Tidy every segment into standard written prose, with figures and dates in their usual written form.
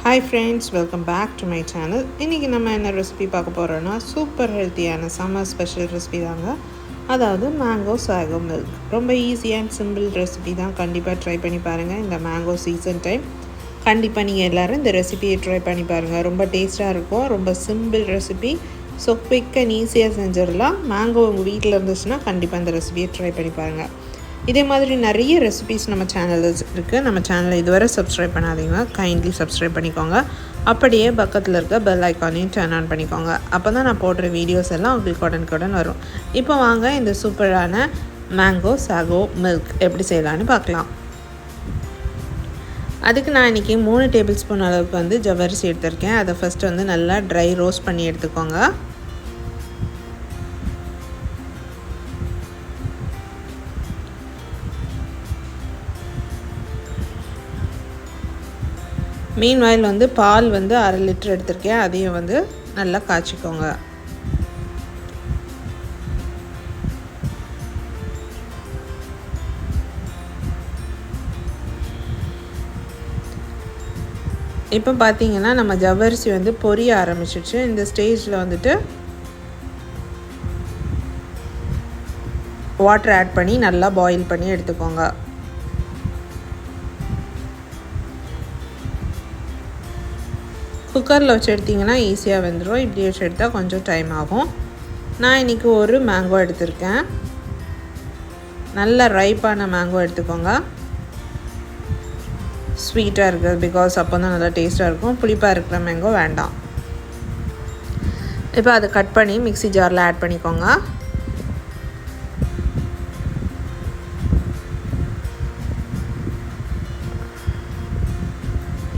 Hi friends, welcome back to my channel. இன்றைக்கி நம்ம என்ன ரெசிபி பார்க்க போகிறோன்னா சூப்பர் ஹெல்த்தியான சம்மர் ஸ்பெஷல் ரெசிபி தாங்க. அதாவது மேங்கோ சாகோ மில்க். ரொம்ப ஈஸி அண்ட் சிம்பிள் ரெசிபி தான். கண்டிப்பாக ட்ரை பண்ணி பாருங்கள். இந்த மேங்கோ சீசன் டைம் கண்டிப்பாக நீங்கள் எல்லோரும் இந்த ரெசிபியை ட்ரை பண்ணி பாருங்கள். ரொம்ப டேஸ்ட்டாக இருக்கும். ரொம்ப simple recipe. So quick and ஈஸியாக செஞ்சிடலாம். மேங்கோ உங்கள் வீட்டில் இருந்துச்சுன்னா கண்டிப்பாக இந்த ரெசிபியை ட்ரை பண்ணி பாருங்கள். இதே மாதிரி நிறைய ரெசிபீஸ் நம்ம சேனலில் இருக்குது. நம்ம சேனலை இதுவரை சப்ஸ்கிரைப் பண்ணாதீங்க, கைண்ட்லி சப்ஸ்கிரைப் பண்ணிக்கோங்க. அப்படியே பக்கத்தில் இருக்க பெல் ஐக்கானையும் டர்ன் ஆன் பண்ணிக்கோங்க. அப்போ தான் நான் போடுற வீடியோஸ் எல்லாம் உங்களுக்கு உடனுக்குடன் வரும். இப்போ வாங்க இந்த சூப்பரான மேங்கோ சாகோ மில்க் எப்படி செய்யலான்னு பார்க்கலாம். அதுக்கு நான் இன்றைக்கி 3 டேபிள் ஸ்பூன் அளவுக்கு ஜவ்வரிசி எடுத்திருக்கேன். அதை ஃபஸ்ட்டு நல்லா ட்ரை ரோஸ்ட் பண்ணி எடுத்துக்கோங்க. மீன்வாயில் பால் 1/2 லிட்டர் எடுத்திருக்கேன். அதையும் நல்லா காய்ச்சிக்கோங்க. இப்போ பார்த்தீங்கன்னா நம்ம ஜவ்வரிசி பொரிய ஆரம்பிச்சிடுச்சு. இந்த ஸ்டேஜில் வாட்டர் ஆட் பண்ணி நல்லா பாயில் பண்ணி எடுத்துக்கோங்க. குக்கரில் வச்சு எடுத்திங்கன்னா ஈஸியாக வெந்துடும். இப்படி வச்சு எடுத்தால் கொஞ்சம் டைம் ஆகும். நான் இன்றைக்கி ஒரு மேங்கோ எடுத்திருக்கேன். நல்ல ரைப்பான மேங்கோ எடுத்துக்கோங்க. ஸ்வீட்டாக இருக்குது, பிகாஸ் அப்போ தான் நல்லா டேஸ்ட்டாக இருக்கும். புளிப்பாக இருக்கிற மேங்கோ வேண்டாம். இப்போ அதை கட் பண்ணி மிக்ஸி ஜாரில் ஆட் பண்ணிக்கோங்க.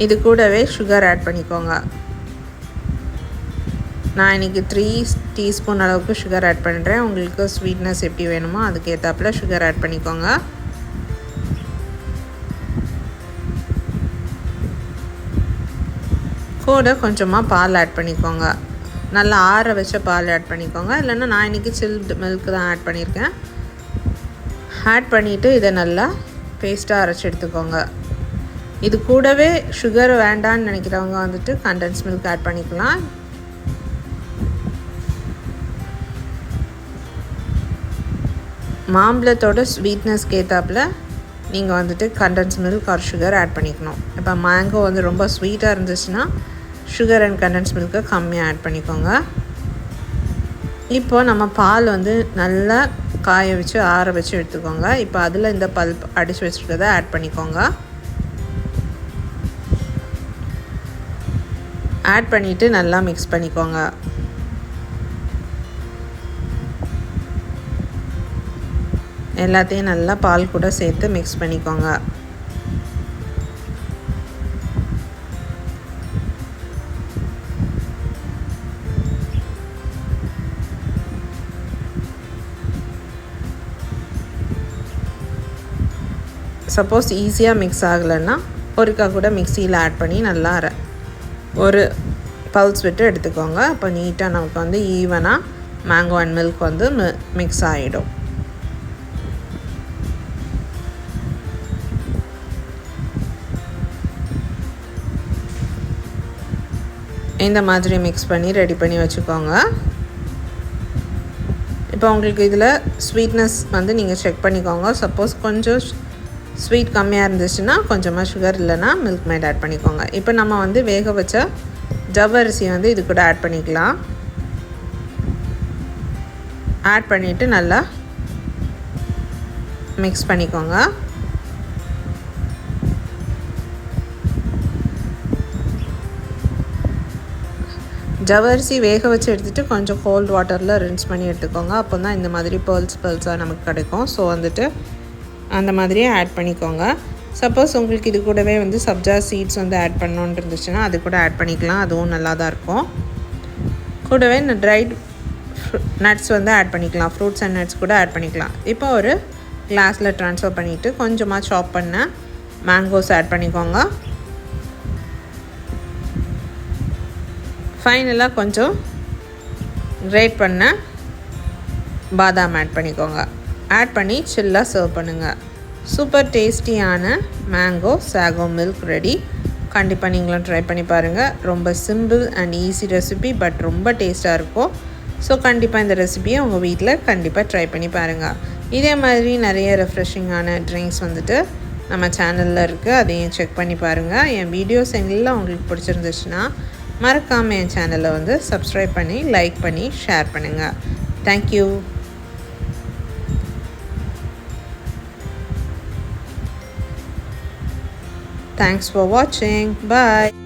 இது கூடவே சுகர் ஆட் பண்ணிக்கோங்க. நான் இன்றைக்கி 3 டீஸ்பூன் அளவுக்கு சுகர் ஆட் பண்ணுறேன். உங்களுக்கு ஸ்வீட்னஸ் எப்படி வேணுமோ அதுக்கு ஏற்றாப்புல சுகர் ஆட் பண்ணிக்கோங்க. கூட கொஞ்சமாக பால் ஆட் பண்ணிக்கோங்க. நல்லா ஆற வச்ச பால் ஆட் பண்ணிக்கோங்க. இல்லைன்னா நான் இன்றைக்கி சில்டு மில்க் தான் ஆட் பண்ணியிருக்கேன். ஆட் பண்ணிவிட்டு இதை நல்லா பேஸ்ட்டாக அரைச்சி எடுத்துக்கோங்க. இது கூடவே சுகர் வேண்டான்னு நினைக்கிறவங்க கண்டென்ஸ் மில்க் ஆட் பண்ணிக்கலாம். மாம்பழத்தோட ஸ்வீட்னஸ்க்கு ஏற்றாப்புல நீங்கள் condense milk or sugar add பண்ணிக்கணும். இப்போ மேங்கோ ரொம்ப ஸ்வீட்டாக இருந்துச்சுன்னா சுகர் அண்ட் கண்டென்ஸ் மில்க்கை கம்மியாக ஆட் பண்ணிக்கோங்க. இப்போ நம்ம பால் நல்லா காய வச்சு ஆற வச்சு எடுத்துக்கோங்க. இப்போ அதில் இந்த பல்ப் அடித்து வச்சுருக்கதை ஆட் பண்ணிக்கோங்க. ஆட் பண்ணிவிட்டு நல்லா மிக்ஸ் பண்ணிக்கோங்க. எல்லாத்தையும் நல்லா பால் கூட சேர்த்து மிக்ஸ் பண்ணிக்கோங்க. சப்போஸ் ஈஸியாக மிக்ஸ் ஆகலைன்னா ஒருக்கா கூட மிக்சியில் ஆட் பண்ணி நல்லா ஒரு பல்ஸ் விட்டு எடுத்துக்கோங்க. அப்போ நீட்டாக நமக்கு ஈவனாக மேங்கோ அண்ட் மில்க் மிக்ஸ் ஆகிடும். இந்த மாதிரி மிக்ஸ் பண்ணி ரெடி பண்ணி வச்சுக்கோங்க. இப்போ உங்களுக்கு இதில் ஸ்வீட்னஸ் நீங்கள் செக் பண்ணிக்கோங்க. சப்போஸ் கொஞ்சம் ஸ்வீட் கம்மியாக இருந்துச்சுன்னா கொஞ்சமாக சுகர், இல்லைன்னா மில்க் மேட் ஆட் பண்ணிக்கோங்க. இப்போ நம்ம வேக வச்ச ஜவ்வரிசி இது கூட ஆட் பண்ணிக்கலாம். ஆட் பண்ணிவிட்டு நல்லா மிக்ஸ் பண்ணிக்கோங்க. ஜவ்வரிசி வேக வச்சு எடுத்துகிட்டு கொஞ்சம் கோல்ட் வாட்டரில் ரின்ஸ் பண்ணி எடுத்துக்கோங்க. அப்போ தான் இந்த மாதிரி பேர்ல்ஸாக நமக்கு கிடைக்கும். ஸோ அந்த மாதிரியே ஆட் பண்ணிக்கோங்க. சப்போஸ் உங்களுக்கு இது கூடவே சப்ஜா சீட்ஸ் ஆட் பண்ணணுன்னு இருந்துச்சுன்னா அது கூட ஆட் பண்ணிக்கலாம். அதுவும் நல்லா தான் இருக்கும். கூடவே ட்ரைட் நட்ஸ் ஆட் பண்ணிக்கலாம். ஃப்ரூட்ஸ் அண்ட் நட்ஸ் கூட ஆட் பண்ணிக்கலாம். இப்போ ஒரு கிளாஸில் ட்ரான்ஸ்ஃபர் பண்ணிவிட்டு கொஞ்சமாக சாப் பண்ண மேங்கோஸ் ஆட் பண்ணிக்கோங்க. ஃபைனலாக கொஞ்சம் கிரேட் பண்ண பாதாம் ஆட் பண்ணிக்கோங்க. ஆட் பண்ணி சில்லாக சர்வ் பண்ணுங்கள். சூப்பர் டேஸ்டியான மேங்கோ சாகோ மில்க் ரெடி. கண்டிப்பாக நீங்களும் ட்ரை பண்ணி பாருங்கள். ரொம்ப simple and easy recipe, but ரொம்ப டேஸ்ட்டாக இருக்கும். ஸோ கண்டிப்பாக இந்த ரெசிபியை உங்கள் வீட்டில் கண்டிப்பாக ட்ரை பண்ணி பாருங்கள். இதே மாதிரி நிறைய ரெஃப்ரெஷிங்கான ட்ரிங்க்ஸ் வந்துட்டு நம்ம சேனலில் இருக்குது, அதையும் செக் பண்ணி பாருங்கள். என் வீடியோஸ் எல்லாம் உங்களுக்கு பிடிச்சிருந்துச்சுன்னா மறக்காமல் என் சேனலை வந்து சப்ஸ்கிரைப் பண்ணி லைக் பண்ணி ஷேர் பண்ணுங்கள். Thank you. Thanks for watching. Bye.